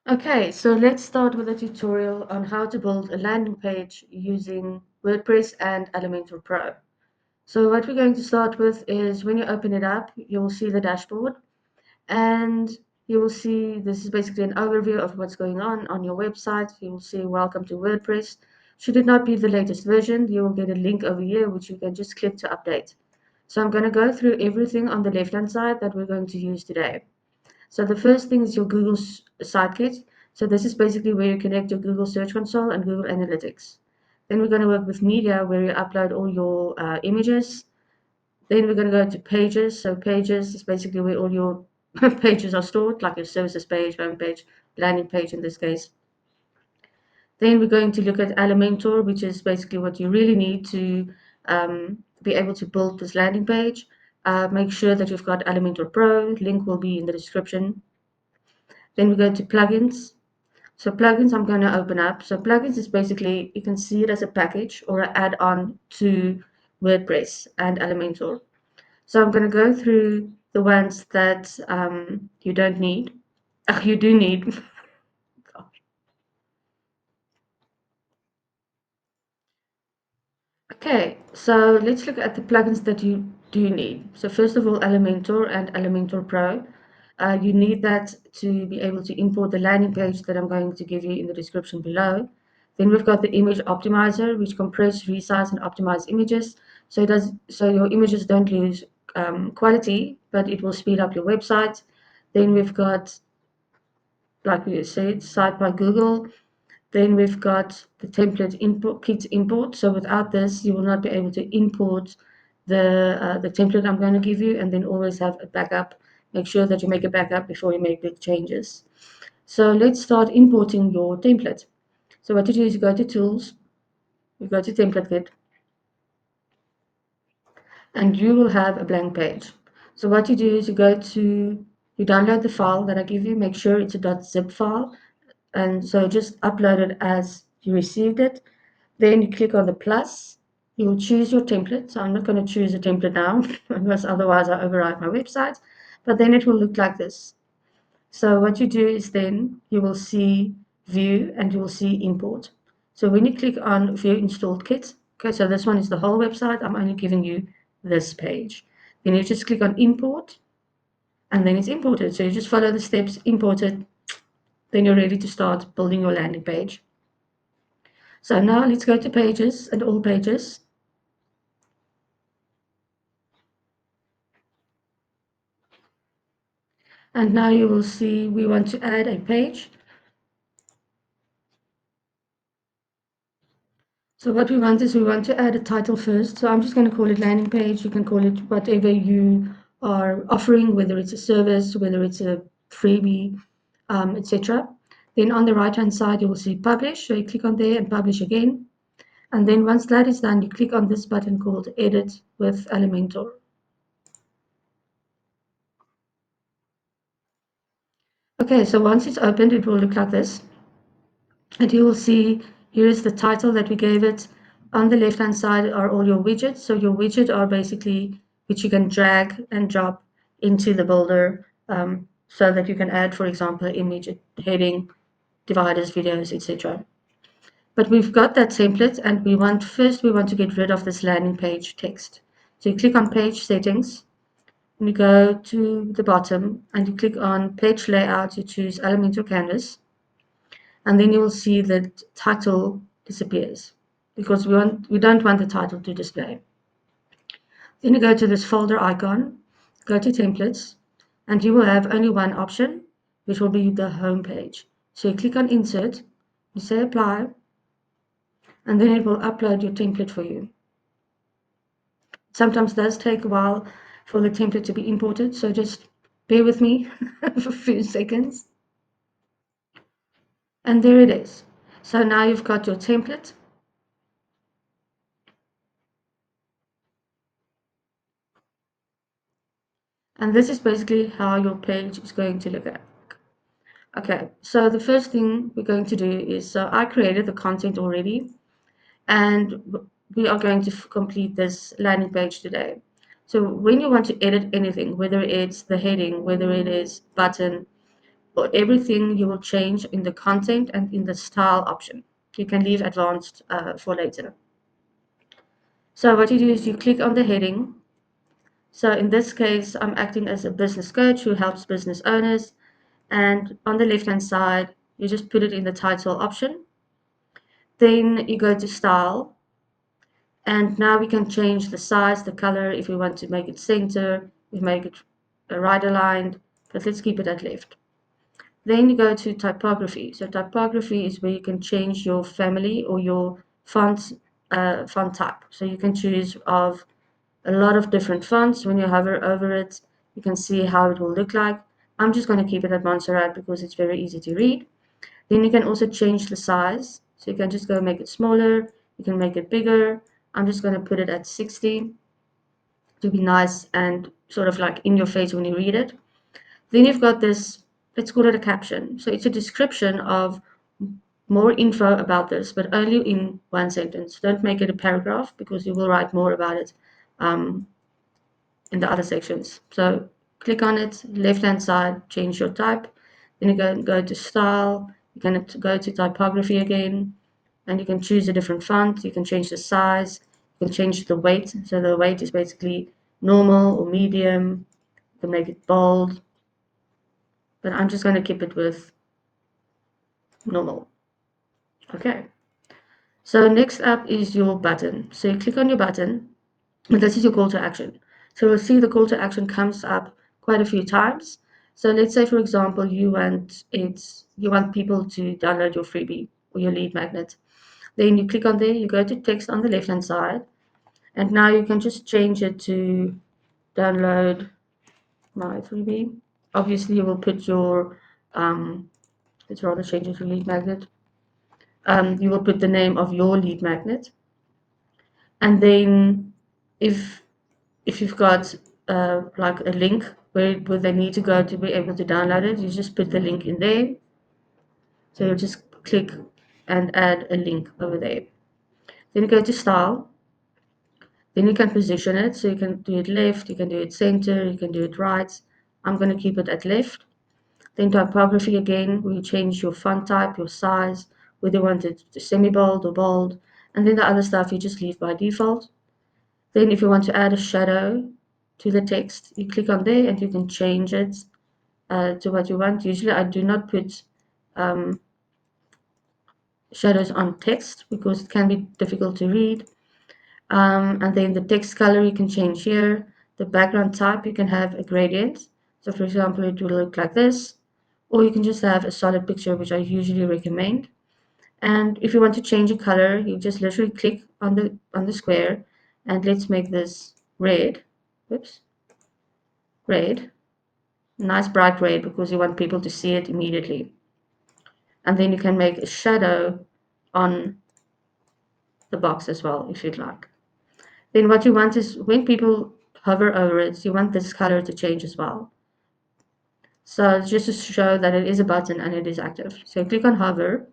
Okay, so let's start with a tutorial on how to build a landing page using WordPress and Elementor Pro. So what we're going to start with is when you open it up, you'll see the dashboard and you will see this is basically an overview of what's going on your website. You will see welcome to WordPress. Should it not be the latest version, you will get a link over here which you can just click to update. So I'm going to go through everything on the left hand side that we're going to use today. So the first thing is your Google Sitekit. So this is basically where you connect your Google Search Console and Google Analytics. Then we're going to work with media where you upload all your images. Then we're going to go to pages. So pages is basically where all your pages are stored, like your services page, home page, landing page in this case. Then we're going to look at Elementor, which is basically what you really need to be able to build this landing page. Make sure that you've got Elementor Pro. Link will be in the description. Then we go to plugins. So plugins I'm going to open up. So plugins is basically, you can see it as a package or an add-on to WordPress and Elementor. So I'm going to go through the ones that you don't need. You do need. Okay, so let's look at the plugins that you do need. So first of all, Elementor and Elementor Pro. You need that to be able to import the landing page that I'm going to give you in the description below. Then we've got the image optimizer, which compress, resize, and optimize images. So your images don't lose quality, but it will speed up your website. Then we've got, like we said, Site by Google. Then we've got the template import kit import. So without this, you will not be able to import the template I'm going to give you, and then always have a backup. Make sure that you make a backup before you make big changes. So let's start importing your template. So what you do is you go to Tools, you go to Template Kit, and you will have a blank page. So what you do is you download the file that I give you. Make sure it's a .zip file, and so just upload it as you received it. Then you click on the plus. You will choose your template. So I'm not going to choose a template now because otherwise I overwrite my website. But then it will look like this. So what you do is then you will see view and you will see import. So when you click on view installed kit, okay, so this one is the whole website. I'm only giving you this page. Then you just click on import and then it's imported. So you just follow the steps, import it, then you're ready to start building your landing page. So now let's go to pages and all pages. And now you will see we want to add a page. So what we want is we want to add a title first. So I'm just going to call it landing page. You can call it whatever you are offering, whether it's a service, whether it's a freebie, etc. Then on the right-hand side, you will see publish. So you click on there and publish again. And then once that is done, you click on this button called Edit with Elementor. Okay, so once it's opened, it will look like this. And you will see here is the title that we gave it. On the left hand side are all your widgets. So your widget are basically which you can drag and drop into the builder so that you can add, for example, image, heading, dividers, videos, etc. But we've got that template and we want to get rid of this landing page text. So you click on page settings and you go to the bottom and you click on page layout. You choose Elementor Canvas. And then you will see that title disappears because we don't want the title to display. Then you go to this folder icon, go to templates, and you will have only one option, which will be the home page. So you click on insert, you say apply, and then it will upload your template for you. Sometimes it does take a while for the template to be imported, so just bear with me for a few seconds. And there it is. So now you've got your template. And this is basically how your page is going to look at. Okay, so the first thing we're going to do is, so I created the content already, and we are going to complete this landing page today. So when you want to edit anything, whether it's the heading, whether it is button, or everything you will change in the content and in the style option. You can leave advanced for later. So what you do is you click on the heading. So in this case, I'm acting as a business coach who helps business owners. And on the left-hand side, you just put it in the title option. Then you go to style. And now we can change the size, the color, if we want to make it center, we make it right aligned, but let's keep it at left. Then you go to typography. So typography is where you can change your family or your font type. So you can choose of a lot of different fonts. When you hover over it, you can see how it will look like. I'm just going to keep it at Montserrat because it's very easy to read. Then you can also change the size. So you can just go make it smaller. You can make it bigger. I'm just going to put it at 60 to be nice and sort of like in your face when you read it. Then you've got this, let's call it a caption. So it's a description of more info about this, but only in one sentence. Don't make it a paragraph because you will write more about it um, in the other sections. So click on it, left-hand side, change your type. Then you go to style. You can go to typography again, and you can choose a different font. You can change the size. You can change the weight. So the weight is basically normal or medium. You can make it bold, but I'm just going to keep it with normal. Okay. So next up is your button. So you click on your button, and this is your call to action. So you'll see the call to action comes up quite a few times. So let's say, for example, you want people to download your freebie or your lead magnet. Then you click on there, you go to text on the left-hand side, and now you can just change it to download my freebie. Obviously, you will put your, let's rather change it to lead magnet. You will put the name of your lead magnet. And then if you've got like a link where they need to go to be able to download it, you just put the link in there. So you just click and add a link over there. Then you go to style. Then you can position it. So you can do it left, you can do it center, you can do it right. I'm going to keep it at left. Then typography again, where you change your font type, your size, whether you want it to semi-bold or bold. And then the other stuff you just leave by default. Then if you want to add a shadow to the text, you click on there and you can change it to what you want. Usually I do not put um, shadows on text because it can be difficult to read. And then the text color you can change here. The background type, you can have a gradient. So for example, it will look like this. Or you can just have a solid picture, which I usually recommend. And if you want to change a color, you just literally click on the square, and let's make this red. Whoops, red. Nice bright red because you want people to see it immediately. And then you can make a shadow on the box as well if you'd like. Then what you want is when people hover over it, you want this color to change as well. So just to show that it is a button and it is active. So click on hover.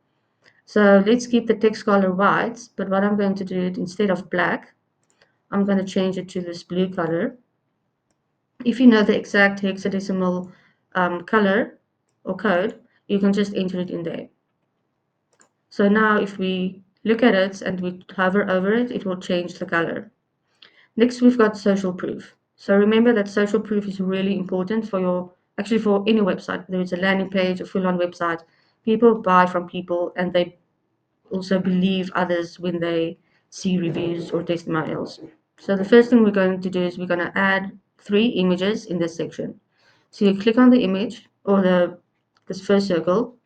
So let's keep the text color white, but what I'm going to do it instead of black, I'm going to change it to this blue color. If you know the exact hexadecimal color or code, you can just enter it in there. So now if we look at it and we hover over it, it will change the color. Next, we've got social proof. So remember that social proof is really important actually for any website, whether it's a landing page or full-on website. People buy from people and they also believe others when they see reviews or testimonials. So the first thing we're going to do is we're going to add 3 images in this section. So you click on the image or this first circle,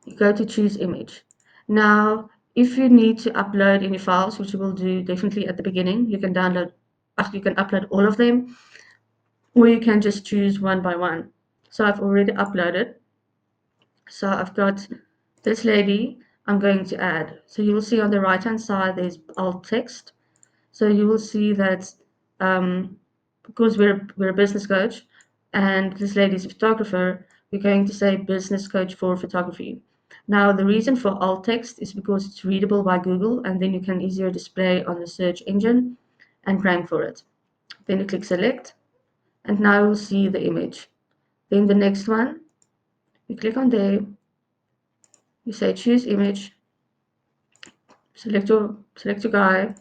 you go to choose image. Now, if you need to upload any files, which you will do definitely at the beginning, you can upload all of them, or you can just choose one by one. So I've already uploaded. So I've got this lady I'm going to add. So you will see on the right hand side there's alt text. So you will see that because we're a business coach and this lady's a photographer, we're going to say business coach for photography. Now the reason for alt text is because it's readable by Google and then you can easier display on the search engine and rank for it. Then you click select and now you'll see the image. Then the next one, You click on there, you say choose image, select your guy,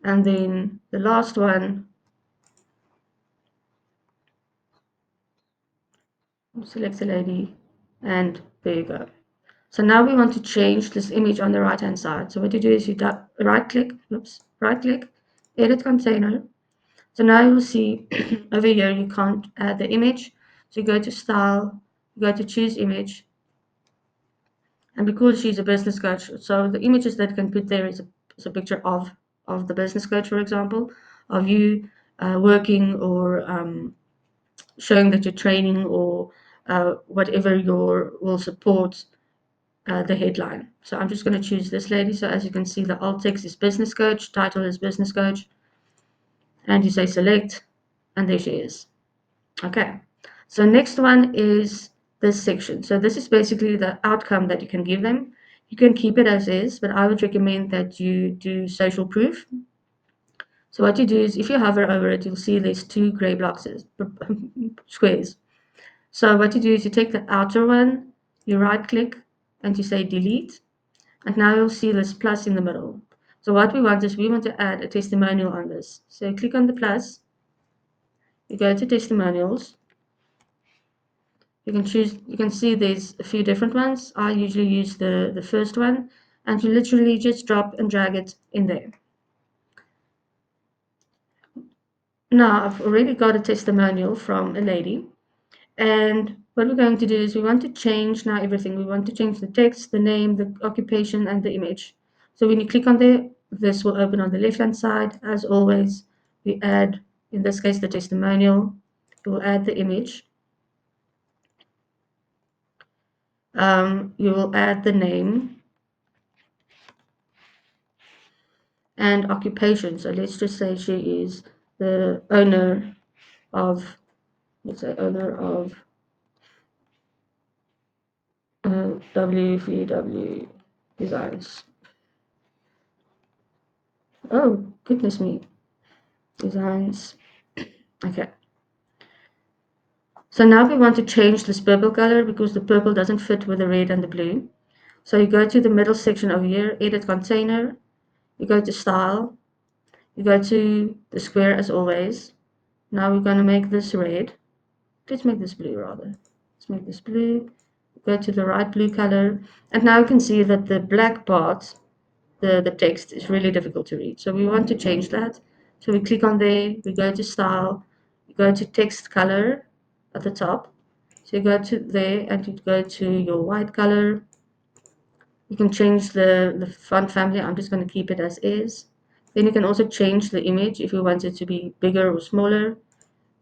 and then the last one, select the lady, and there you go. So now we want to change this image on the right hand side. So what you do is you right click, edit container. So now you will see over here you can't add the image. So you go to style, you go to choose image, and because she's a business coach, so the images that can put there is a picture of the business coach, for example, of you working or showing that you're training or whatever your will support the headline. So I'm just going to choose this lady. So as you can see, the alt text is business coach, title is business coach, and you say select, and there she is. Okay. So next one is this section. So this is basically the outcome that you can give them. You can keep it as is, but I would recommend that you do social proof. So what you do is if you hover over it, you'll see there's two gray blocks, squares. So what you do is you take the outer one, you right click, and you say delete. And now you'll see this plus in the middle. So what we want is we want to add a testimonial on this. So click on the plus, you go to testimonials. You can choose, you can see there's a few different ones. I usually use the first one, and you literally just drop and drag it in there. Now I've already got a testimonial from a lady. And what we're going to do is we want to change now everything. We want to change the text, the name, the occupation, and the image. So when you click on there, this will open on the left-hand side. As always, we add, in this case, the testimonial. You will add the image. You will add the name and occupation. So let's just say she is the owner of, let's say, owner of WVW Designs. Oh, goodness me. Designs. Okay. So now we want to change this purple color because the purple doesn't fit with the red and the blue. So you go to the middle section over here, edit container, you go to style, you go to the square as always. Now we're going to make this red. Let's make this blue rather. Let's make this blue. Go to the right blue color. And now you can see that the black part, the text is really difficult to read. So we want to change that. So we click on there, we go to style, you go to text color at the top. So you go to there and you go to your white color. You can change the font family. I'm just going to keep it as is. Then you can also change the image if you want it to be bigger or smaller.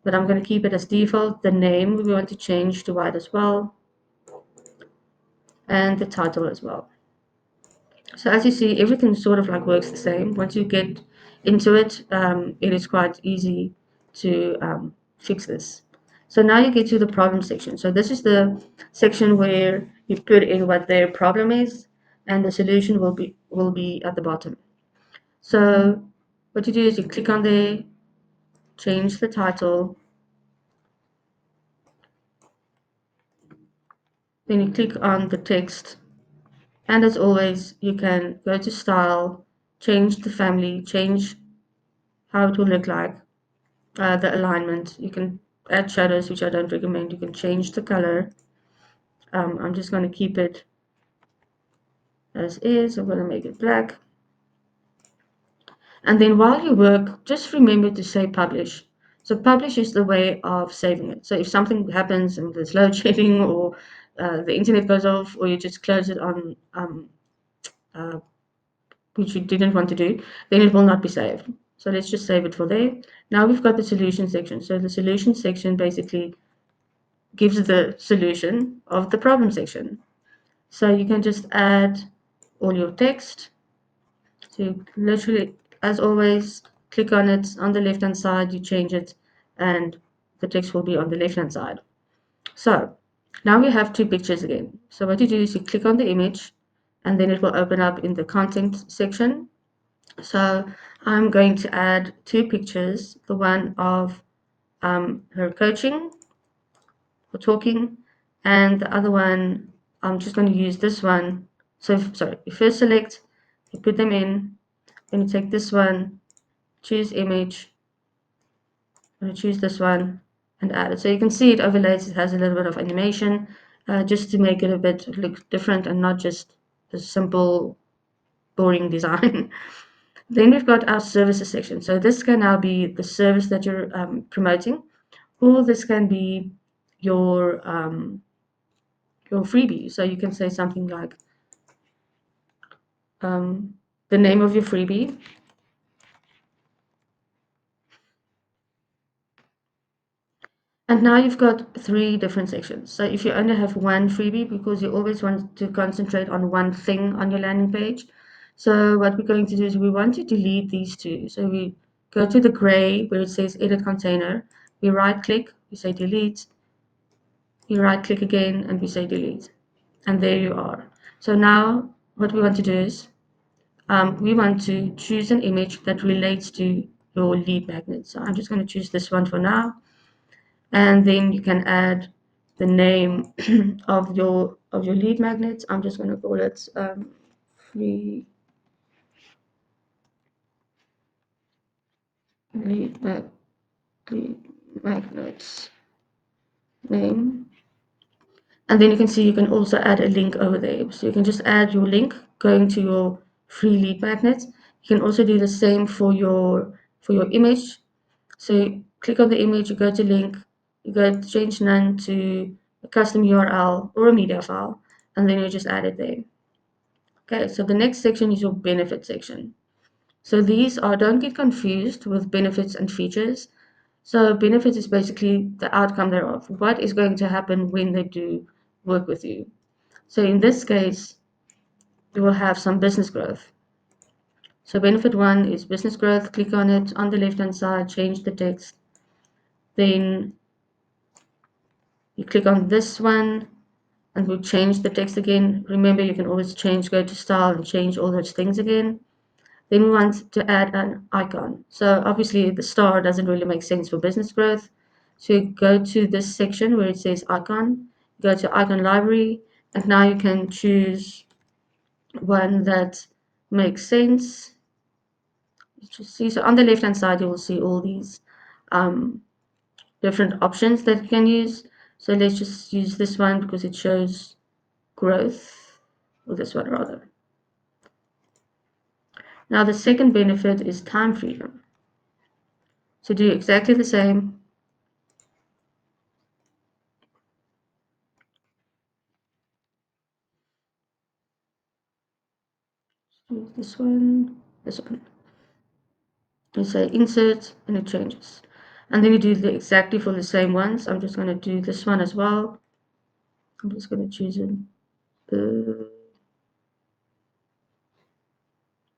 But I'm going to keep it as default. The name we want to change to white as well. And the title as well. So as you see, everything sort of like works the same. Once you get into it, it is quite easy to fix this. So now you get to the problem section. So this is the section where you put in what their problem is, and the solution will be at the bottom. So what you do is you click on there, change the title, then you click on the text, and as always, you can go to style, change the family, change how it will look like. The alignment. You can add shadows, which I don't recommend. You can change the color. I'm just going to keep it as is. I'm going to make it black. And then while you work, just remember to say publish. So publish is the way of saving it. So if something happens and there's load shedding or the internet goes off or you just close it on uh, which you didn't want to do, then it will not be saved. So let's just save it for there. Now we've got the solution section. So the solution section basically gives the solution of the problem section. So you can just add all your text. So you literally, as always, click on it on the left hand side, you change it, and the text will be on the left hand side. So now we have two pictures again. So what you do is you click on the image, and then it will open up in the content section. So I'm going to add two pictures, the one of her coaching or talking, And the other one, I'm just going to use this one. So, sorry, you first select, you put them in, then you take this one, choose image, I'm going to choose this one and add it. So you can see it overlays, it has a little bit of animation, just to make it a bit look different and not just a simple, boring design. Then we've got our services section. So this can now be the service that you're promoting, or this can be your freebie. So you can say something like um, the name of your freebie. And now you've got three different sections. So if you only have one freebie, because you always want to concentrate on one thing on your landing page. So what we're going to do is we want to delete these two. So we go to the gray where it says edit container. We right click, we say delete. We right click again and we say delete. And there you are. So now what we want to do is we want to choose an image that relates to your lead magnet. So I'm just going to choose this one for now. And then you can add the name of your lead magnet. I'm just going to call it free lead, lead magnets name. And then you can see you can also add a link over there. So you can just add your link going to your free lead magnet. You can also do the same for your image. So you click on the image, you go to link, you go to change none to a custom URL or a media file, and then you just add it there. Okay, so the next section is your benefit section. So these are, don't get confused with benefits and features. So benefits is basically the outcome thereof. What is going to happen when they do work with you? So in this case, you will have some business growth. So benefit one is business growth. Click on it on the left-hand side, change the text. Then you click on this one and we'll change the text again. Remember, you can always change, go to style and change all those things again. Then we want to add an icon. So obviously the star doesn't really make sense for business growth. So you go to this section where it says icon, go to icon library, and now you can choose one that makes sense. Just see, so on the left hand side, you will see all these um, different options that you can use. So let's just use this one because it shows growth, or this one rather. Now the second benefit is time freedom. So do exactly the same. Choose this one. You say insert and it changes. And then you do the exactly for the same ones. I'm just going to do this one as well. I'm just going to choose it.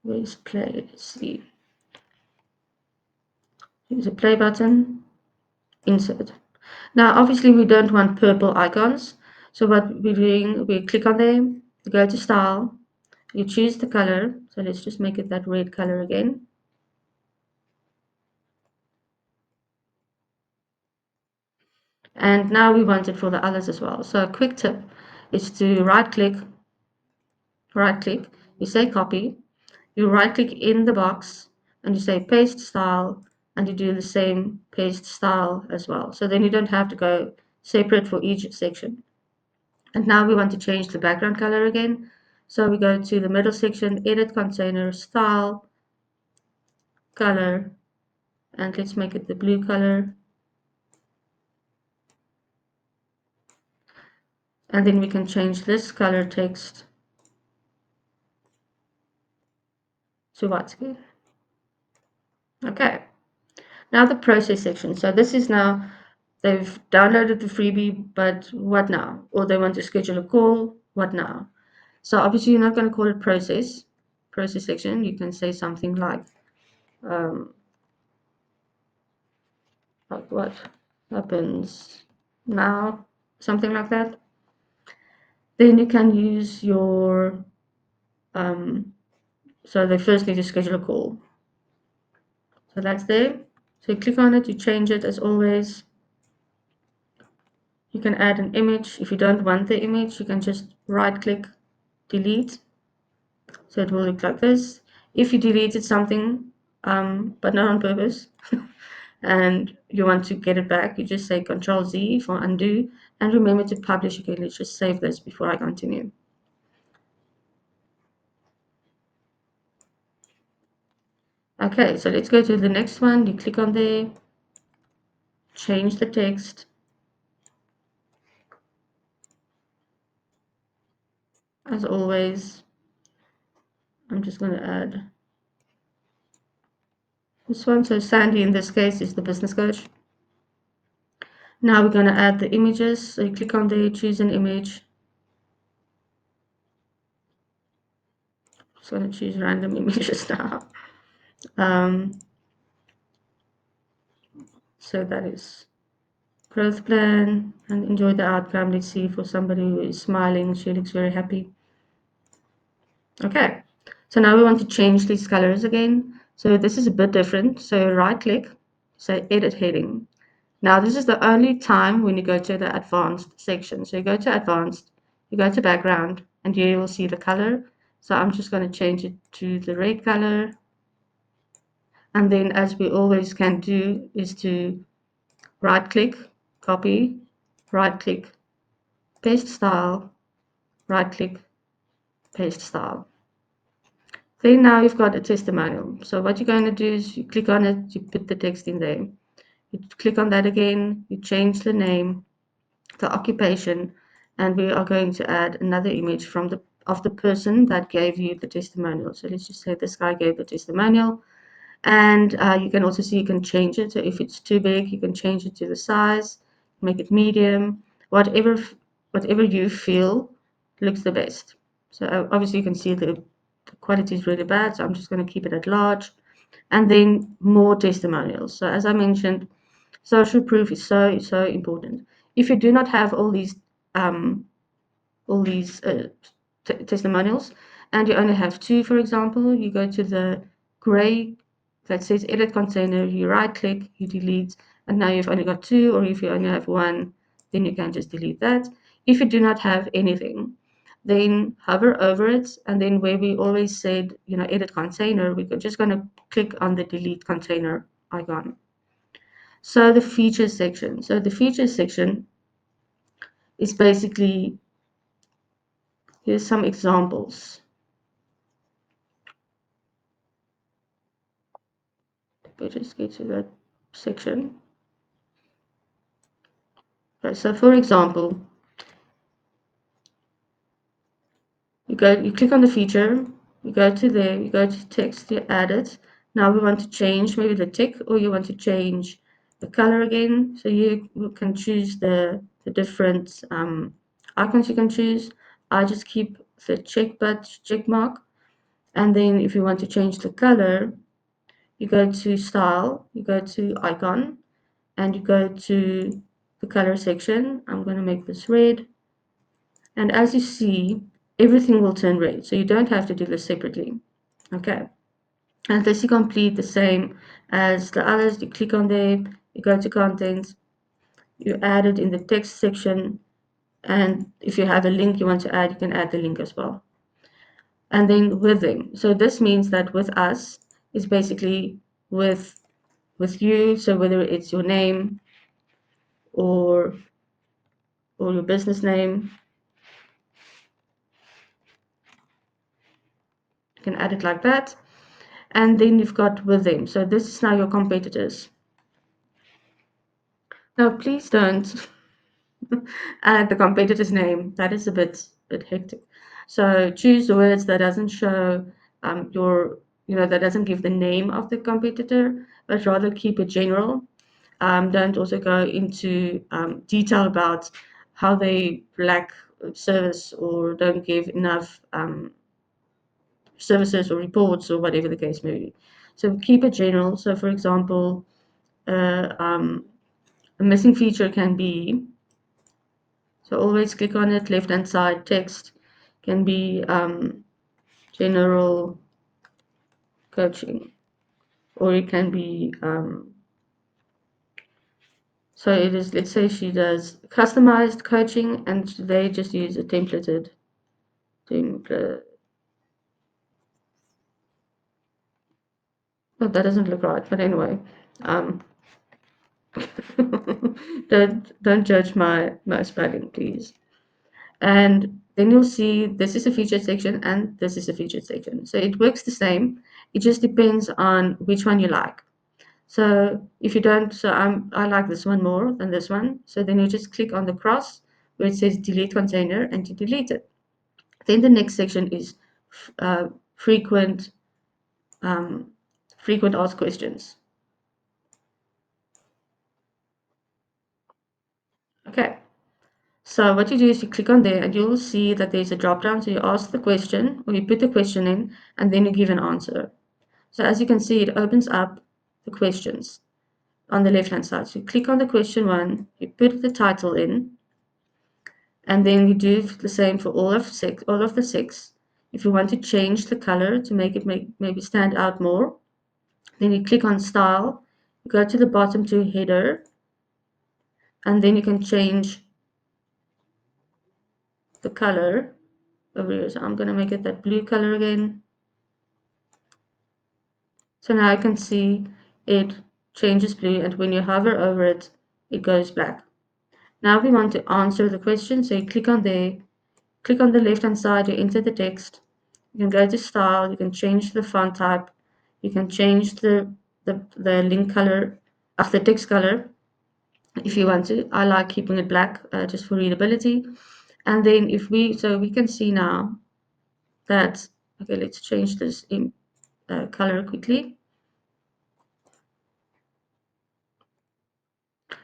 Where's play? Let's see. Use a play button, insert. Now, obviously, we don't want purple icons. So what we're doing, we click on them, you go to style, you choose the color. So let's just make it that red color again. And now we want it for the others as well. So a quick tip is to right click, you say copy, you right click in the box and you say paste style and you do the same paste style as well. So then you don't have to go separate for each section. And now we want to change the background color again. So we go to the middle section, edit container, style, color, and let's make it the blue color. And then we can change this color text to white screen. Okay, now the process section. So this is now, they've downloaded the freebie, but what now? Or they want to schedule a call, what now? So obviously you're not going to call it process section. You can say something um, like what happens now, something like that. Then you can use your, so they first need to schedule a call. So that's there. So you click on it, you change it as always. You can add an image. If you don't want the image, you can just right click, delete. So it will look like this. If you deleted something, but not on purpose, and you want to get it back, you just say Control Z for undo, and remember to publish again. Let's just save this before I continue. Okay, so let's go to the next one. You click on there, change the text. As always, I'm just going to add this one. So Sandy in this case is the business coach. Now we're going to add the images. So you click on there, choose an image. Just going to choose random images now. Um, so that is growth plan and enjoy the outcome. Let's see, for somebody who is smiling, she looks very happy. Okay, so now we want to change these colors again. So this is a bit different. So right click, say edit heading. Now this is the only time when you go to the advanced section. So you go to advanced, you go to background, and here you will see the color. So I'm just going to change it to the red color. And then, as we always can do, is to right click, copy, right click, paste style, right click, paste style. Then now you've got a testimonial. So what you're going to do is you click on it, you put the text in there. You click on that again, you change the name, the occupation, and we are going to add another image from the person that gave you the testimonial. So let's just say this guy gave the testimonial, and you can also see you can change it. So if it's too big, you can change it to the size, make it medium, whatever you feel looks the best. So obviously you can see the quality is really bad, so I'm just going to keep it at large. And then more testimonials. So as I mentioned, social proof is so important. If you do not have um, all these testimonials, and you only have two, for example, you go to the gray that says edit container, you right click, you delete, and now you've only got two, or if you only have one, then you can just delete that. If you do not have anything, then hover over it, and then where we always said, edit container, we're just going to click on the delete container icon. So the features section. So the features section is basically, here's some examples. Let me just get to that section. Okay, so for example, you click on the feature, you go to there, you go to text, you add it. Now we want to change maybe the tick, or you want to change the color again. So you can choose the different icons you can choose. I just keep the check mark. And then if you want to change the color, you go to style, you go to icon, and you go to the color section. I'm going to make this red. And as you see, everything will turn red. So you don't have to do this separately. Okay. And this you complete the same as the others. You click on there, you go to content, you add it in the text section. And if you have a link you want to add, you can add the link as well. And then with them. So this means that with us is basically with you. So whether it's your name or your business name, you can add it like that. And then you've got with them. So this is now your competitors. Now please don't add the competitor's name. That is a bit hectic. So choose words that doesn't show that doesn't give the name of the competitor, but rather keep it general. Don't also go into detail about how they lack service or don't give enough services or reports or whatever the case may be. So keep it general. So for example, a missing feature can be, so always click on it, left hand side text can be general coaching, or it can be So it is, let's say she does customized coaching and they just use a template. Oh, that doesn't look right, but anyway, um, don't judge my spelling, please. And then you'll see this is a featured section and this is a featured section. So it works the same. It just depends on which one you like. So if you don't, so I like this one more than this one. So then you just click on the cross where it says delete container and you delete it. Then the next section is uh, frequent um, frequent asked questions. Okay. So what you do is you click on there and you'll see that there's a drop down. So you ask the question or you put the question in and then you give an answer. So as you can see, it opens up the questions on the left hand side. So you click on the question one, you put the title in, and then you do the same for all of the six. If you want to change the color to make it maybe stand out more, then you click on style, you go to the bottom to header, and then you can change the color over here. So I'm going to make it that blue color again. So now I can see it changes blue, and when you hover over it, it goes black. Now we want to answer the question, so you click on there, click on the left hand side, you enter the text, you can go to style, you can change the font type, you can change the link color of the text color if you want to. I like keeping it black just for readability. And then so we can see now that, okay, let's change this in color quickly.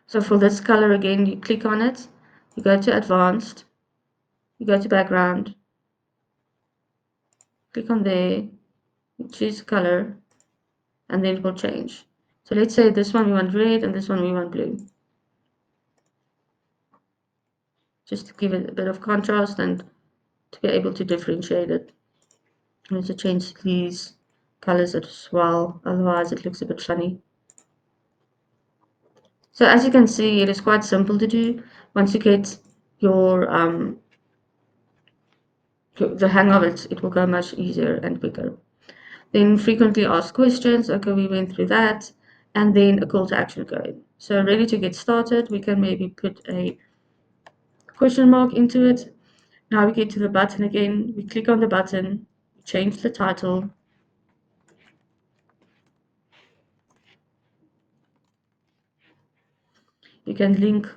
So for this color again, you click on it, you go to advanced, you go to background, click on there, you choose color, and then it will change. So let's say this one we want red and this one we want blue. Just to give it a bit of contrast and to be able to differentiate it. I need to change these colors as well, otherwise it looks a bit funny. So as you can see, it is quite simple to do. Once you get your the hang of it, it will go much easier and quicker. Then frequently asked questions, okay, we went through that, and then a call to action going. So ready to get started, we can maybe put a question mark into it. Now we get to the button again, we click on the button, change the title, you can link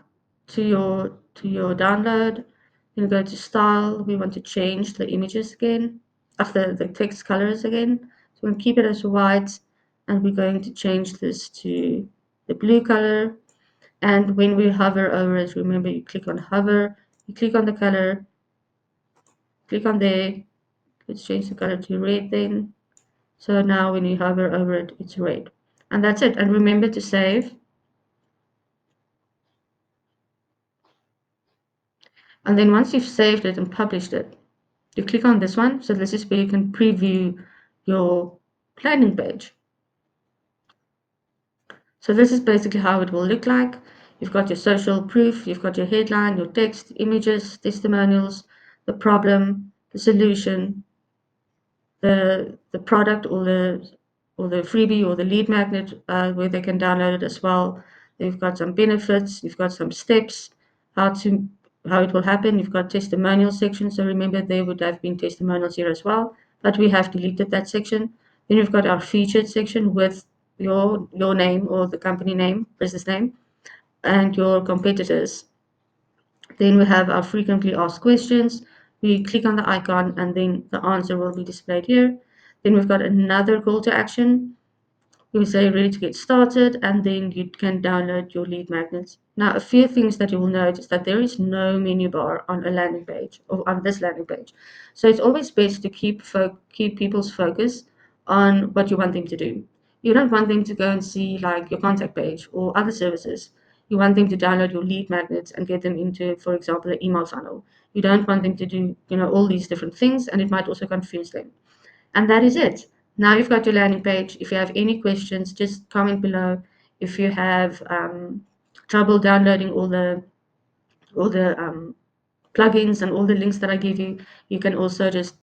to your download, you go to style, we want to change the images again, after the text colors again, so we're going to keep it as white, and we're going to change this to the blue color. And when we hover over it, remember you click on hover, you click on the color, click on there, let's change the color to red then. So now when you hover over it, it's red. And that's it. And remember to save. And then once you've saved it and published it, you click on this one. So this is where you can preview your landing page. So this is basically how it will look like. You've got your social proof, you've got your headline, your text, images, testimonials, the problem, the solution, the product or the freebie or the lead magnet where they can download it as well. You've got some benefits, you've got some steps, how it will happen. You've got testimonial section. So remember there would have been testimonials here as well, but we have deleted that section. Then you've got our featured section with your name or the company name, business name, and your competitors. Then we have our frequently asked questions. We click on the icon and then the answer will be displayed here. Then we've got another call to action. We say ready to get started, and then you can download your lead magnets. Now, a few things that you will notice that there is no menu bar on a landing page or on this landing page. So it's always best to keep people's focus on what you want them to do. You don't want them to go and see like your contact page or other services. You want them to download your lead magnets and get them into, for example, an email funnel. You don't want them to do, all these different things, and it might also confuse them. And that is it. Now you've got your landing page. If you have any questions, just comment below. If you have trouble downloading all the plugins and all the links that I give you, you can also just